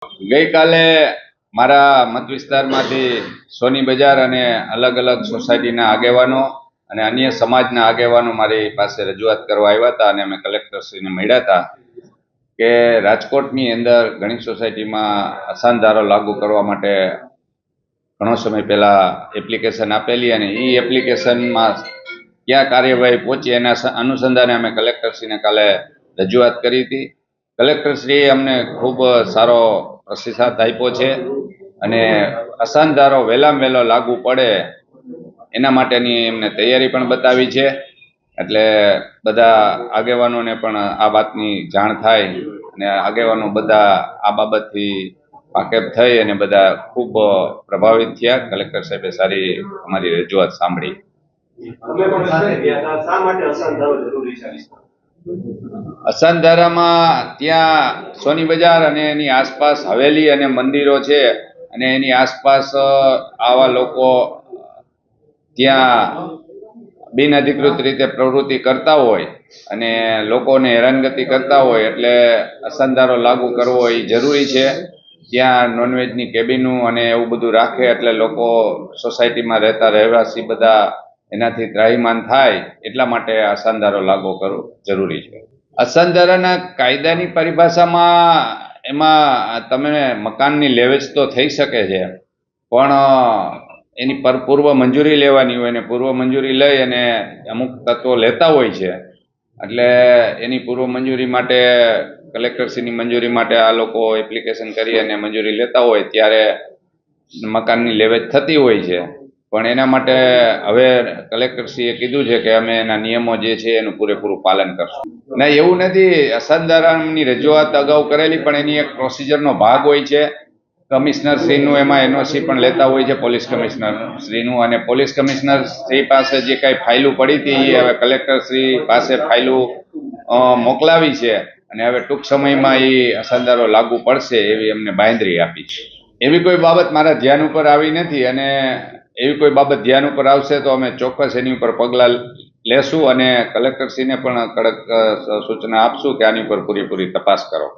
ગઈકાલે મારા મત વિસ્તારમાંથી સોની બજાર અને અલગ અલગ સોસાયટીના આગેવાનો અને અન્ય સમાજના આગેવાનો મારી પાસે રજૂઆત કરવા આવ્યા હતા અને અમે કલેક્ટરશ્રીને મળ્યા હતા કે રાજકોટની અંદર ઘણી સોસાયટીમાં અસાનધારો લાગુ કરવા માટે ઘણો સમય પહેલા એપ્લિકેશન આપેલી અને એ એપ્લિકેશનમાં ક્યાં કાર્યવાહી પહોંચી એના અનુસંધાને અમે કલેક્ટરશ્રીને કાલે રજૂઆત કરી હતી. કલેક્ટરશ્રીએ અમને ખૂબ સારો પ્રતિસાદ આપ્યો છે અને અસાનધારો વહેલામાં વહેલો લાગુ પડે એના માટેની એમને તૈયારી પણ બતાવી છે. એટલે બધા આગેવાનોને પણ આ વાતની જાણ થાય અને આગેવાનો બધા આ બાબતથી વાકેફ થઈ અને બધા ખૂબ પ્રભાવિત થયા. કલેક્ટર સાહેબે સારી અમારી રજૂઆત સાંભળી. અસાનધારામાં ત્યાં સોની બજાર અને એની આસપાસ હવેલી અને મંદિરો છે અને એની આસપાસ આવા લોકો ત્યાં બિનઅધિકૃત રીતે પ્રવૃત્તિ કરતા હોય અને લોકોને હેરાનગતિ કરતા હોય એટલે અસાનધારો લાગુ કરવો એ જરૂરી છે. ત્યાં નોનવેજની કેબિનો અને એવું બધું રાખે એટલે લોકો સોસાયટીમાં રહેતા રહેવાસી બધા એનાથી ત્રાહિમાન થાય એટલા માટે અસાનધારો લાગુ કરવો જરૂરી છે. અસાનધારાના કાયદાની પરિભાષામાં એમાં તમે મકાનની લેવેચ તો થઈ શકે છે પણ એની પૂર્વ મંજૂરી લેવાની હોય અને પૂર્વ મંજૂરી લઈ અને અમુક તત્વો લેતા હોય છે એટલે એની પૂર્વ મંજૂરી માટે કલેક્ટરશ્રીની મંજૂરી માટે આ લોકો એપ્લિકેશન કરી અને મંજૂરી લેતા હોય ત્યારે મકાનની લેવેચ થતી હોય છે. પણ એના માટે હવે કલેક્ટરશ્રીએ કીધું છે કે અમે એના નિયમો જે છે એનું પૂરેપૂરું પાલન કરશું. ના, એવું નથી. અસાનધારાની રજૂઆત અગાઉ કરેલી પણ એની એક પ્રોસિજરનો ભાગ હોય છે. કમિશનર શ્રીનું એમાં એનઓસી પણ લેતા હોય છે, પોલીસ કમિશનર શ્રીનું, અને પોલીસ કમિશનર શ્રી પાસે જે કાંઈ ફાઇલો પડી હતી એ હવે કલેક્ટર શ્રી પાસે ફાઇલો મોકલાવી છે અને હવે ટૂંક સમયમાં એ અસાનધારો લાગુ પડશે એવી એમને બાંયધરી આપી છે. એવી કોઈ બાબત મારા ધ્યાન ઉપર આવી નથી અને એવી કોઈ બાબત ધ્યાન ઉપર આવશે તો અમે ચોક્કસ એની ઉપર પગલાં લેશું અને કલેક્ટરશ્રીને પણ કડક સૂચના આપશું કે આની ઉપર પૂરેપૂરી તપાસ કરો.